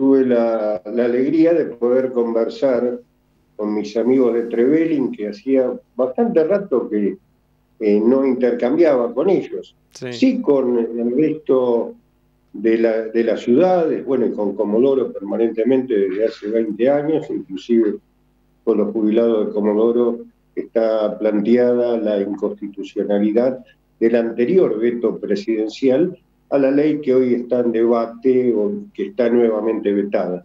tuve la alegría de poder conversar con mis amigos de Trevelin, que hacía bastante rato que no intercambiaba con ellos. Sí. Sí con el resto de las ciudades, bueno, y con Comodoro permanentemente desde hace 20 años, inclusive con los jubilados de Comodoro está planteada la inconstitucionalidad del anterior veto presidencial a la ley que hoy está en debate o que está nuevamente vetada.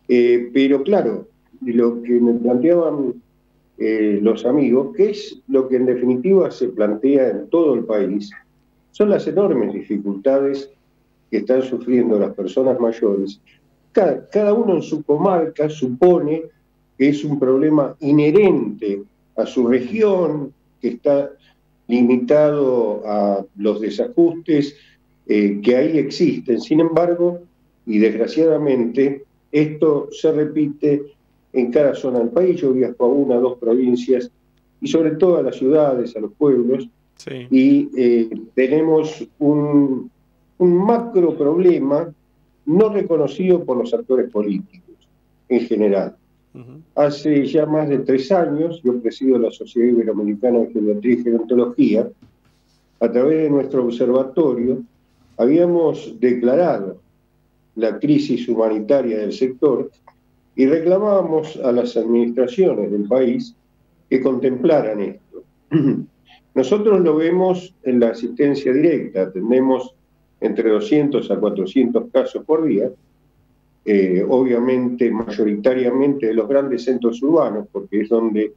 Pero claro, lo que me planteaban los amigos, que es lo que en definitiva se plantea en todo el país, son las enormes dificultades que están sufriendo las personas mayores. Cada uno en su comarca supone que es un problema inherente a su región, que está limitado a los desajustes que ahí existen. Sin embargo, y desgraciadamente, esto se repite en cada zona del país. Yo viajo a una o dos provincias y sobre todo a las ciudades, a los pueblos, Sí. y tenemos un macro problema no reconocido por los actores políticos en general. Ujú. Hace ya más de 3 años, yo presido la Sociedad Iberoamericana de Geriatría y Gerontología. A través de nuestro observatorio habíamos declarado la crisis humanitaria del sector y reclamábamos a las administraciones del país que contemplaran esto. Nosotros lo vemos en la asistencia directa, atendemos entre 200 a 400 casos por día, obviamente mayoritariamente de los grandes centros urbanos, porque es donde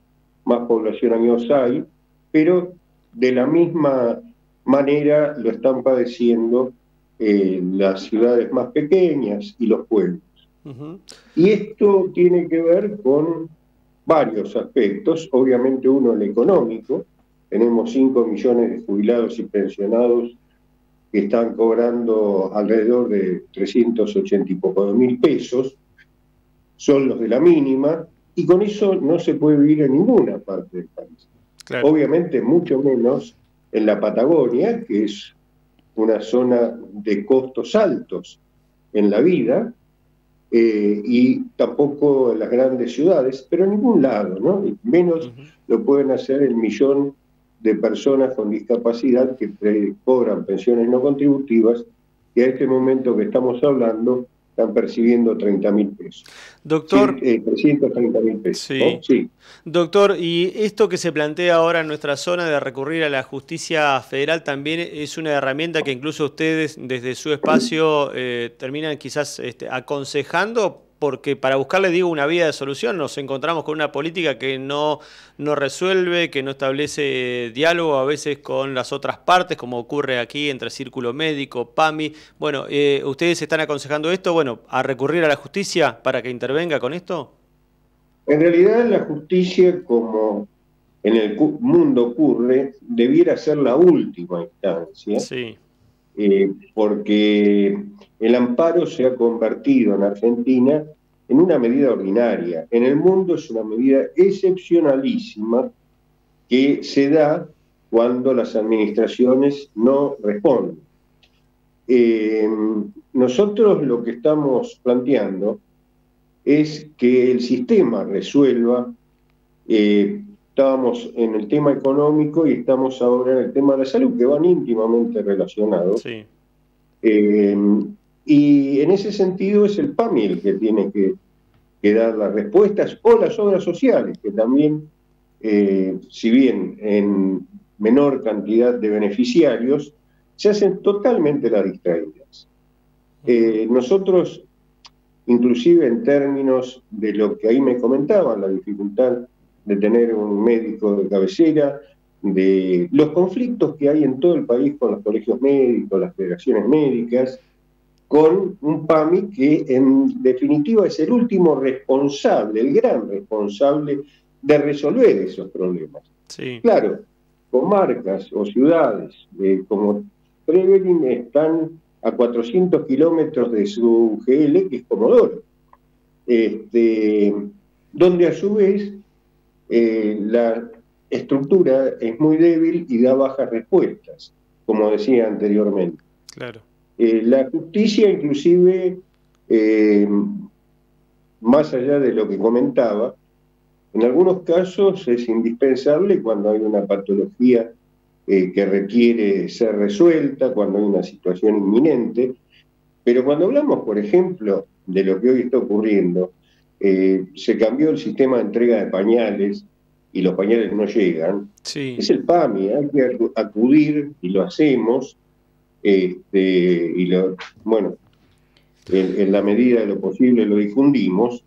más población años hay, pero de la misma manera lo están padeciendo las ciudades más pequeñas y los pueblos. Ujú. Y esto tiene que ver con varios aspectos, obviamente uno el económico. Tenemos 5 millones de jubilados y pensionados que están cobrando alrededor de 380 y poco de mil pesos, son los de la mínima, y con eso no se puede vivir en ninguna parte del país. Claro. Obviamente mucho menos en la Patagonia, que es una zona de costos altos en la vida, y tampoco en las grandes ciudades, pero en ningún lado, ¿no? Y menos Ujú. lo pueden hacer el millón de personas con discapacidad que cobran pensiones no contributivas y a este momento que estamos hablando están percibiendo 30.000 pesos. Doctor, 330.000 pesos, ¿no? sí. Sí. Doctor, y esto que se plantea ahora en nuestra zona de recurrir a la justicia federal también es una herramienta que incluso ustedes desde su espacio terminan quizás aconsejando, porque para buscarle, digo, una vía de solución nos encontramos con una política que no resuelve, que no establece diálogo a veces con las otras partes, como ocurre aquí entre Círculo Médico, PAMI. Bueno, ¿ustedes están aconsejando esto, bueno, a recurrir a la justicia para que intervenga con esto? En realidad la justicia, como en el mundo ocurre, debiera ser la última instancia, Sí. porque el amparo se ha convertido en Argentina en una medida ordinaria. En el mundo es una medida excepcionalísima que se da cuando las administraciones no responden. Eh, Nosotros lo que estamos planteando es que el sistema resuelva. Estábamos en el tema económico y estamos ahora en el tema de la salud, que van íntimamente relacionados. Sí. Eh, y en ese sentido es el PAMI el que tiene que dar las respuestas, o las obras sociales, que también, si bien en menor cantidad de beneficiarios, se hacen totalmente las distraídas. Ujú. Nosotros, inclusive en términos de lo que ahí me comentaban, la dificultad de tener un médico de cabecera, de los conflictos que hay en todo el país con los colegios médicos, las federaciones médicas, con un PAMI que en definitiva es el último responsable, el gran responsable de resolver esos problemas. Sí. Claro, comarcas o ciudades como Trevelin están a 400 kilómetros de su GL, que es Comodoro, donde a su vez la estructura es muy débil y da bajas respuestas, como decía anteriormente. Claro. La justicia inclusive más allá de lo que comentaba, en algunos casos es indispensable cuando hay una patología que requiere ser resuelta, cuando hay una situación inminente, pero cuando hablamos, por ejemplo, de lo que hoy está ocurriendo, se cambió el sistema de entrega de pañales y los pañales no llegan, Sí. es el PAMI, hay que acudir y lo hacemos, bueno, en la medida de lo posible lo difundimos.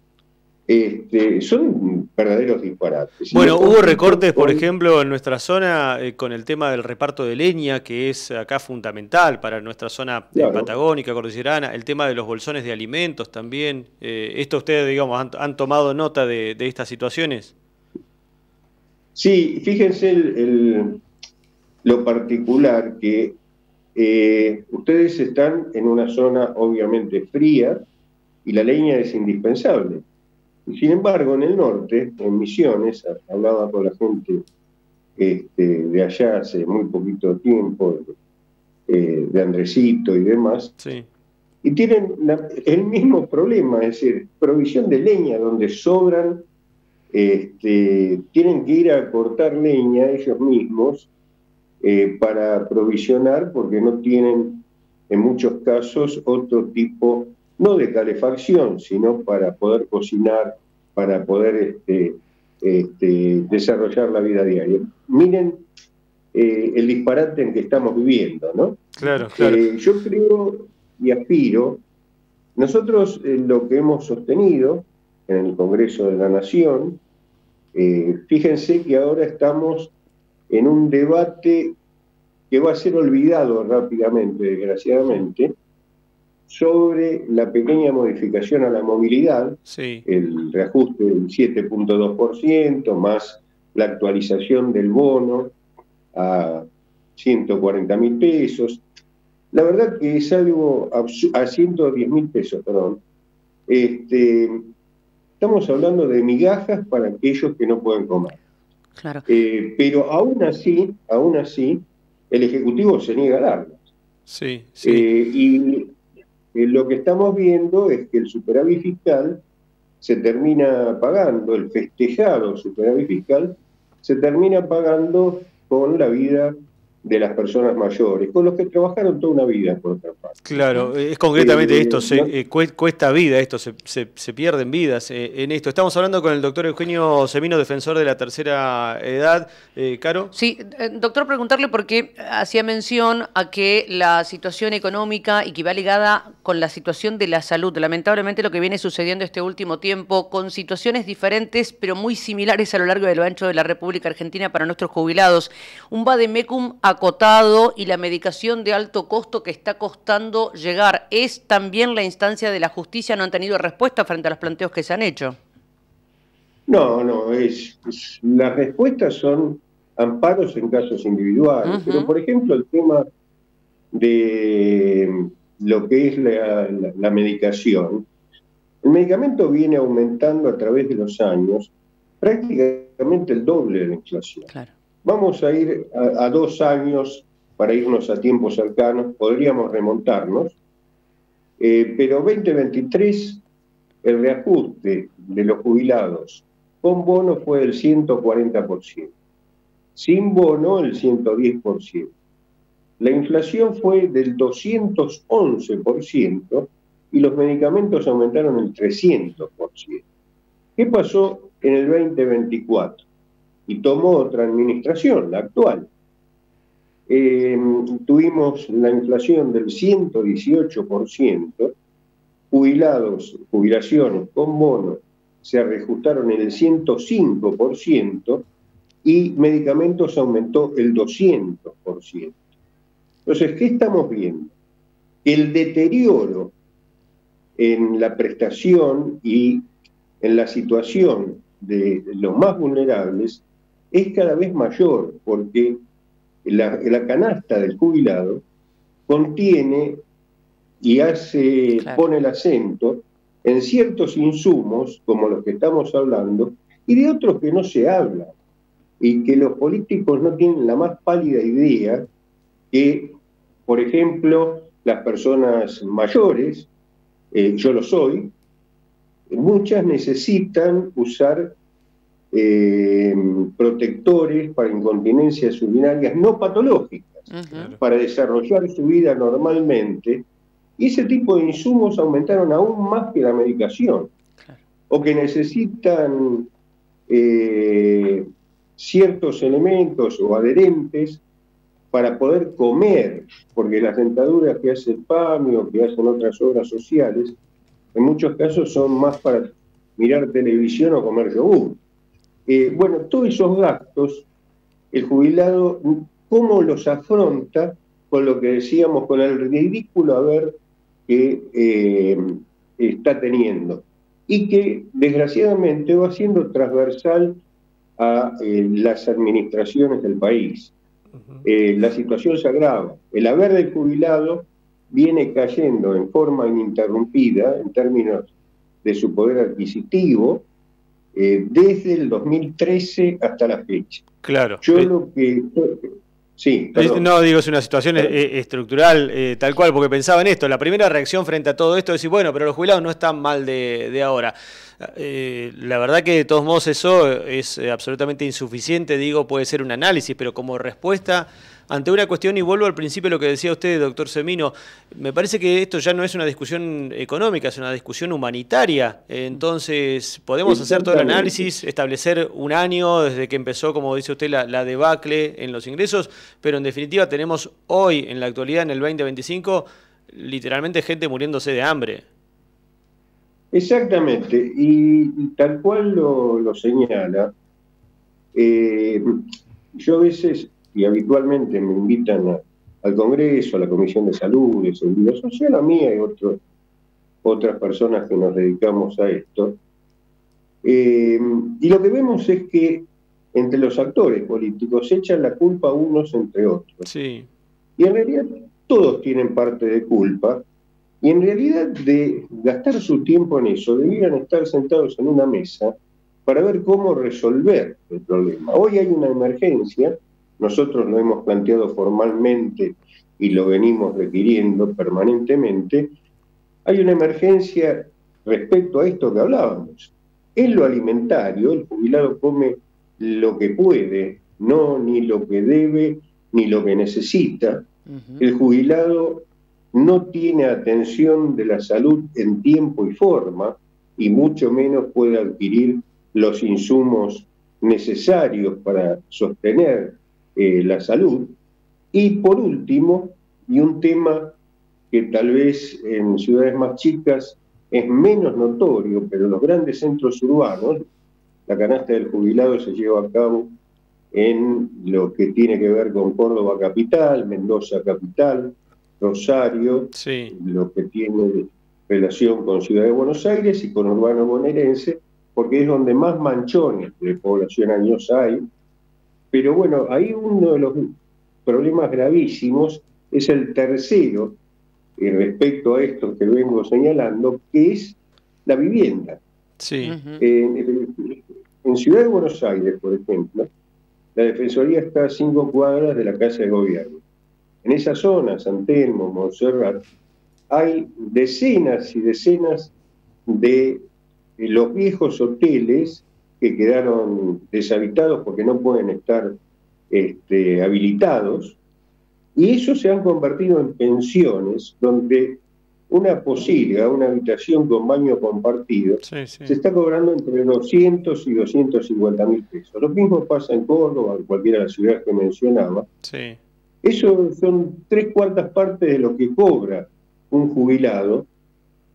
Son verdaderos disparates. Bueno, hubo recortes, por ejemplo, en nuestra zona con el tema del reparto de leña, que es acá fundamental para nuestra zona patagónica, cordillerana, el tema de los bolsones de alimentos también. ¿Esto ustedes, digamos, han tomado nota de estas situaciones? Sí, fíjense lo particular que ustedes están en una zona obviamente fría y la leña es indispensable. Sin embargo, en el norte, en Misiones, hablaba con la gente de allá hace muy poquito tiempo, de Andresito y demás, sí. Y tienen el mismo problema, es decir, provisión de leña, donde sobran, tienen que ir a cortar leña ellos mismos para provisionar, porque no tienen en muchos casos otro tipo, no de calefacción, sino para poder cocinar, para poder desarrollar la vida diaria. Miren el disparate en que estamos viviendo, ¿no? Claro, claro. Yo creo y aspiro, nosotros lo que hemos sostenido en el Congreso de la Nación, fíjense que ahora estamos en un debate que va a ser olvidado rápidamente, desgraciadamente, sobre la pequeña modificación a la movilidad, sí. el reajuste del 7.2%, más la actualización del bono a 140.000 pesos. La verdad que es algo a 110.000 pesos, perdón. Estamos hablando de migajas para aquellos que no pueden comer. Claro. Pero aún así, el Ejecutivo se niega a darlas. Sí, sí. Y lo que estamos viendo es que el superávit fiscal se termina pagando, el festejado superávit fiscal, se termina pagando con la vida de las personas mayores, con los que trabajaron toda una vida, por otra parte. Claro, es concretamente esto, cuesta vida esto, se pierden vidas en esto. Estamos hablando con el doctor Eugenio Semino, defensor de la tercera edad. ¿Caro? Sí, doctor, preguntarle porque hacía mención a que la situación económica y que va ligada con la situación de la salud, lamentablemente lo que viene sucediendo este último tiempo, con situaciones diferentes pero muy similares a lo largo y a lo ancho de la República Argentina para nuestros jubilados. Un vademecum acotado y la medicación de alto costo que está costando llegar. ¿Es también la instancia de la justicia? ¿No han tenido respuesta frente a los planteos que se han hecho? No, las respuestas son amparos en casos individuales, pero por ejemplo el tema de lo que es la medicación, el medicamento viene aumentando a través de los años prácticamente el doble de la inflación. Claro. Vamos a ir a 2 años para irnos a tiempos cercanos, podríamos remontarnos, pero 2023 el reajuste de los jubilados con bono fue del 140%, sin bono el 110%. La inflación fue del 211% y los medicamentos aumentaron el 300%. ¿Qué pasó en el 2024? Y tomó otra administración, la actual. Tuvimos la inflación del 118%, jubilaciones con bono se reajustaron en el 105% y medicamentos aumentó el 200%. Entonces, ¿qué estamos viendo? El deterioro en la prestación y en la situación de los más vulnerables es cada vez mayor, porque la canasta del jubilado contiene y pone el acento en ciertos insumos, como los que estamos hablando, y de otros que no se habla, y que los políticos no tienen la más pálida idea que, por ejemplo, las personas mayores, yo lo soy, muchas necesitan usar protectores para incontinencias urinarias no patológicas, para desarrollar su vida normalmente, y ese tipo de insumos aumentaron aún más que la medicación, o que necesitan ciertos elementos o adherentes para poder comer, porque las dentaduras que hace el PAMI o que hacen otras obras sociales, en muchos casos son más para mirar televisión o comer yogur. Bueno, todos esos gastos, el jubilado, ¿cómo los afronta? Con lo que decíamos, con el ridículo haber que está teniendo, y que desgraciadamente va siendo transversal a las administraciones del país. La situación se agrava. El haber del jubilado viene cayendo en forma ininterrumpida en términos de su poder adquisitivo desde el 2013 hasta la fecha. Claro. Yo lo que... Sí, perdón. No, digo, es una situación estructural, tal cual, porque pensaba en esto. La primera reacción frente a todo esto es decir, bueno, pero los jubilados no están mal de ahora. La verdad que de todos modos eso es absolutamente insuficiente, digo, puede ser un análisis, pero como respuesta ante una cuestión, y vuelvo al principio de lo que decía usted, doctor Semino, me parece que esto ya no es una discusión económica, es una discusión humanitaria. Entonces, podemos hacer todo el análisis, establecer un año desde que empezó, como dice usted, la debacle en los ingresos, pero en definitiva tenemos hoy, en la actualidad, en el 2025, literalmente gente muriéndose de hambre. Exactamente, y tal cual lo señala. Yo a veces, y habitualmente me invitan al Congreso, a la Comisión de Salud, de Seguridad Social, a mí y otras personas que nos dedicamos a esto, y lo que vemos es que entre los actores políticos se echan la culpa unos entre otros. Sí. Y en realidad todos tienen parte de culpa, y en realidad de gastar su tiempo en eso, debieran estar sentados en una mesa para ver cómo resolver el problema. Hoy hay una emergencia, nosotros lo hemos planteado formalmente y lo venimos requiriendo permanentemente. Hay una emergencia respecto a esto que hablábamos. En lo alimentario, el jubilado come lo que puede, no ni lo que debe, ni lo que necesita. El jubilado no tiene atención de la salud en tiempo y forma, y mucho menos puede adquirir los insumos necesarios para sostener la salud. Y por último, y un tema que tal vez en ciudades más chicas es menos notorio, pero en los grandes centros urbanos, la canasta del jubilado se lleva a cabo en lo que tiene que ver con Córdoba capital, Mendoza capital, Rosario, sí, lo que tiene relación con Ciudad de Buenos Aires y con Urbano Bonaerense, porque es donde más manchones de población años hay. Pero bueno, ahí uno de los problemas gravísimos es el tercero, respecto a esto que vengo señalando, que es la vivienda. Sí. En Ciudad de Buenos Aires, por ejemplo, la Defensoría está a 5 cuadras de la Casa de Gobierno. En esa zona, San Telmo, Montserrat, hay decenas y decenas de los viejos hoteles que quedaron deshabitados porque no pueden estar habilitados, y esos se han convertido en pensiones donde una posilga, una habitación con baño compartido, se está cobrando entre 200 y 250 mil pesos. Lo mismo pasa en Córdoba, en cualquiera de las ciudades que mencionaba. Sí. Eso son 3/4 partes de lo que cobra un jubilado,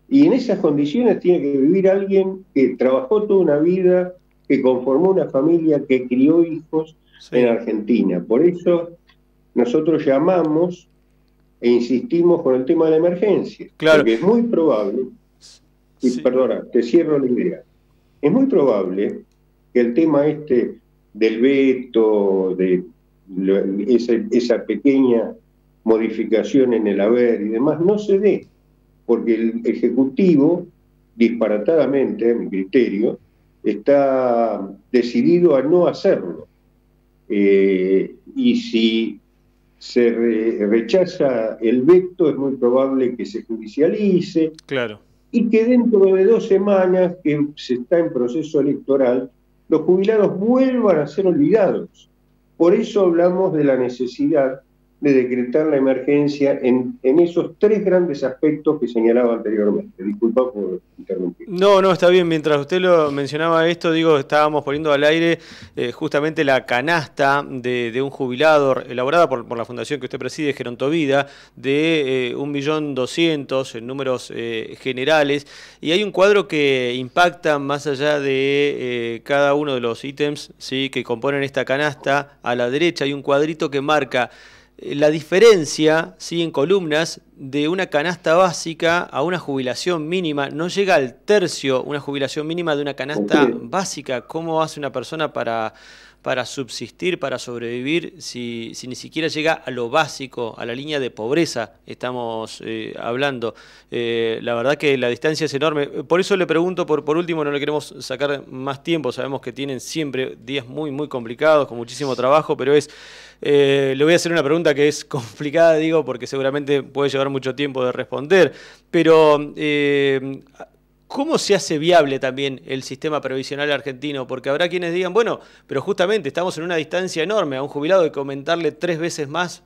y en esas condiciones tiene que vivir alguien que trabajó toda una vida, que conformó una familia, que crió hijos en Argentina. Por eso nosotros llamamos e insistimos con el tema de la emergencia. Claro. Porque es muy probable, y perdona, te cierro la idea, es muy probable que el tema del veto, de esa pequeña modificación en el haber y demás, no se dé, porque el Ejecutivo, disparatadamente, a mi criterio, está decidido a no hacerlo. Y si se rechaza el veto, es muy probable que se judicialice. Claro. y que dentro de 2 semanas, que se está en proceso electoral, los jubilados vuelvan a ser olvidados. Por eso hablamos de la necesidad de decretar la emergencia en esos 3 grandes aspectos que señalaba anteriormente. Disculpa por interrumpir. No, no, está bien. Mientras usted lo mencionaba esto, digo, estábamos poniendo al aire justamente la canasta de un jubilado elaborada por la fundación que usted preside, Gerontovida, de 1.200.000 en números generales. Y hay un cuadro que impacta más allá de cada uno de los ítems, ¿sí?, que componen esta canasta. A la derecha hay un cuadrito que marca la diferencia, ¿sí?, en columnas, de una canasta básica a una jubilación mínima. No llega al tercio una jubilación mínima de una canasta básica. ¿Cómo hace una persona para subsistir, para sobrevivir, si ni siquiera llega a lo básico, a la línea de pobreza estamos hablando? La verdad que la distancia es enorme. Por eso le pregunto, por último, no le queremos sacar más tiempo, sabemos que tienen siempre días muy, muy complicados, con muchísimo trabajo, pero le voy a hacer una pregunta que es complicada, digo, porque seguramente puede llevar mucho tiempo de responder, pero ¿cómo se hace viable también el sistema previsional argentino? Porque habrá quienes digan, bueno, pero justamente estamos en una distancia enorme, a un jubilado hay que aumentarle 3 veces más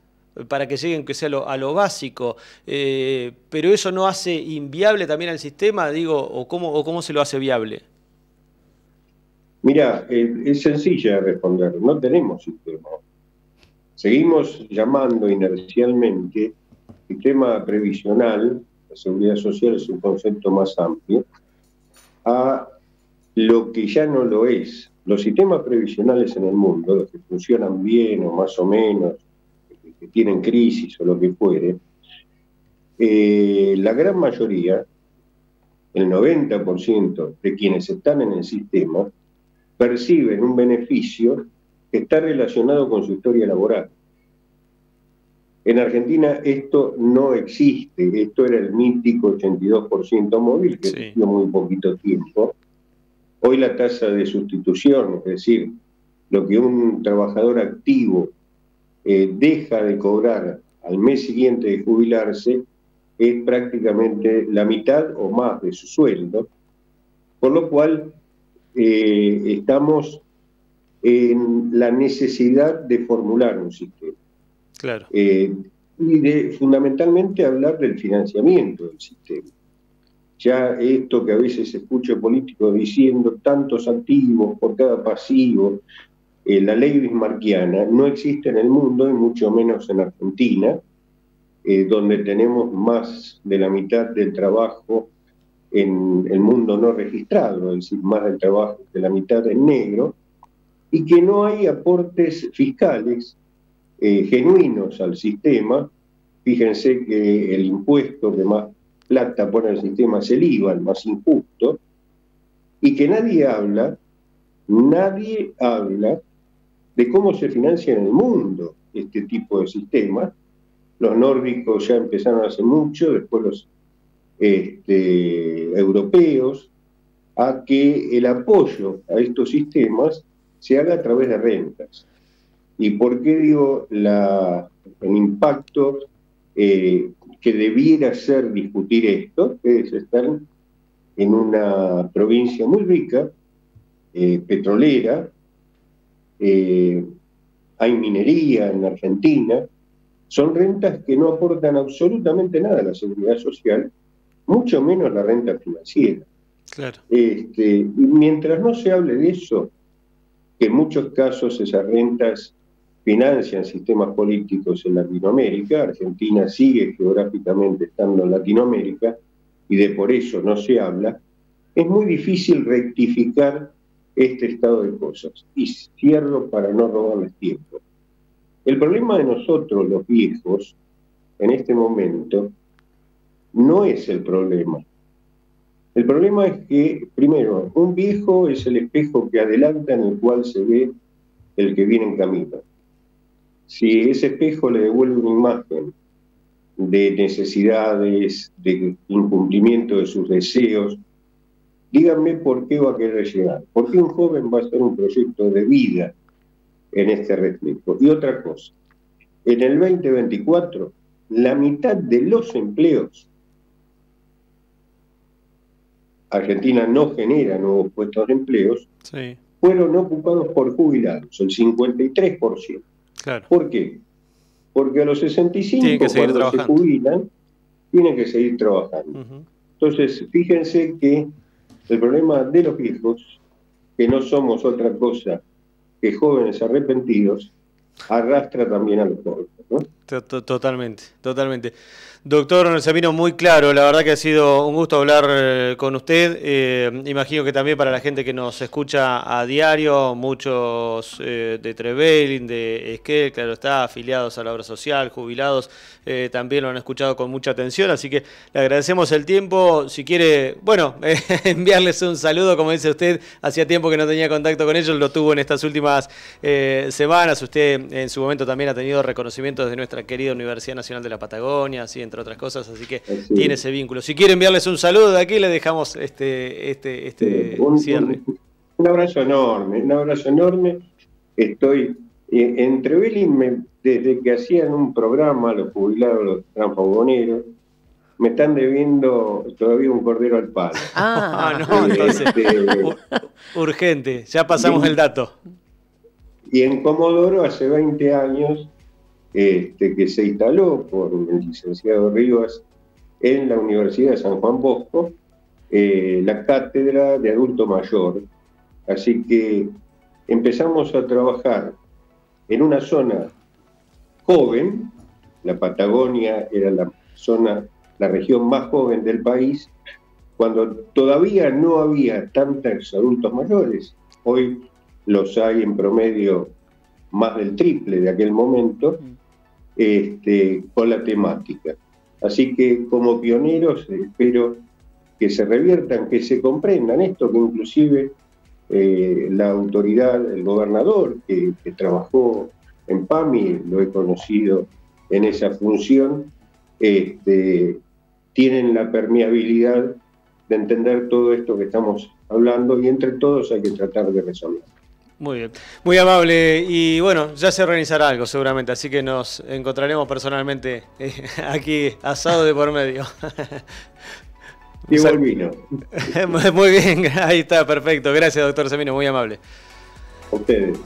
para que lleguen, que sea a lo básico, pero eso no hace inviable también al sistema, digo, o cómo se lo hace viable. Mirá, es sencilla de responder, no tenemos sistema. Seguimos llamando inercialmente sistema previsional, la seguridad social es un concepto más amplio, a lo que ya no lo es. Los sistemas previsionales en el mundo, los que funcionan bien o más o menos, que tienen crisis o lo que fuere, la gran mayoría, el 90% de quienes están en el sistema, perciben un beneficio que está relacionado con su historia laboral. En Argentina esto no existe, esto era el mítico 82% móvil, que existió muy poquito tiempo. Hoy la tasa de sustitución, es decir, lo que un trabajador activo deja de cobrar al mes siguiente de jubilarse, es prácticamente la mitad o más de su sueldo, por lo cual estamos en la necesidad de formular un sistema. Claro. Y de fundamentalmente hablar del financiamiento del sistema. Ya esto que a veces escucho políticos diciendo tantos activos por cada pasivo, la ley bismarquiana no existe en el mundo y mucho menos en Argentina, donde tenemos más de la mitad del trabajo en el mundo no registrado, es decir, más del trabajo de la mitad en negro, y que no hay aportes fiscales genuinos al sistema. Fíjense que el impuesto que más plata pone al sistema es el IVA, el más injusto, y que nadie habla de cómo se financia en el mundo este tipo de sistemas. Los nórdicos ya empezaron hace mucho, después los europeos, a que el apoyo a estos sistemas se haga a través de rentas. ¿Y por qué digo el impacto que debiera ser discutir esto? Ustedes están en una provincia muy rica, petrolera, hay minería en Argentina, son rentas que no aportan absolutamente nada a la seguridad social, mucho menos la renta financiera. Claro. Y mientras no se hable de eso, que en muchos casos esas rentas financian sistemas políticos en Latinoamérica, Argentina sigue geográficamente estando en Latinoamérica, y de por eso no se habla, es muy difícil rectificar este estado de cosas. Y cierro para no robarles tiempo. El problema de nosotros, los viejos, en este momento, no es el problema. El problema es que, primero, un viejo es el espejo que adelanta en el cual se ve el que viene en camino. Si ese espejo le devuelve una imagen de necesidades, de incumplimiento de sus deseos, díganme por qué va a querer llegar. ¿Por qué un joven va a hacer un proyecto de vida en este reflejo? Y otra cosa, en el 2024, la mitad de los empleos Argentina no genera nuevos puestos de empleos, Sí, fueron ocupados por jubilados, el 53%. claro. ¿Por qué? Porque a los Tienen 65, que seguir cuando se trabajando. jubilan, tienen que seguir trabajando. Ujú. Entonces, fíjense que el problema de los viejos, que no somos otra cosa que jóvenes arrepentidos, arrastra también a los jóvenes, ¿no? Totalmente, totalmente. Doctor Sabino, muy claro, la verdad que ha sido un gusto hablar con usted. Imagino que también para la gente que nos escucha a diario, muchos de Trevelin, de Esquel, claro está, afiliados a la obra social, jubilados, también lo han escuchado con mucha atención, así que le agradecemos el tiempo. Si quiere, bueno, enviarles un saludo, como dice usted, hacía tiempo que no tenía contacto con ellos, lo tuvo en estas últimas semanas. Usted en su momento también ha tenido reconocimientos de nuestra querida Universidad Nacional de la Patagonia, así entre otras cosas, así que tiene ese vínculo. Si quiere enviarles un saludo de aquí, le dejamos este cierre. Un abrazo enorme, un abrazo enorme. Estoy en Trevelin, desde que hacían un programa, los jubilados, los transfogoneros, me están debiendo todavía un cordero al palo. No, entonces, urgente, ya pasamos el dato. Y en Comodoro hace 20 años que se instaló por el licenciado Rivas en la Universidad de San Juan Bosco la cátedra de adulto mayor. Así que empezamos a trabajar en una zona joven, la Patagonia era la región más joven del país, cuando todavía no había tantos adultos mayores. Hoy los hay en promedio más del triple de aquel momento, con la temática. Así que como pioneros espero que se reviertan, que se comprendan esto, que inclusive la autoridad, el gobernador que trabajó en PAMI, lo he conocido en esa función, tienen la permeabilidad de entender todo esto que estamos hablando y entre todos hay que tratar de resolver. Muy bien, muy amable y bueno, ya se organizará algo seguramente, así que nos encontraremos personalmente aquí asado de por medio. Y volvino. Muy bien, ahí está, perfecto. Gracias, doctor Sabino, muy amable. A ustedes.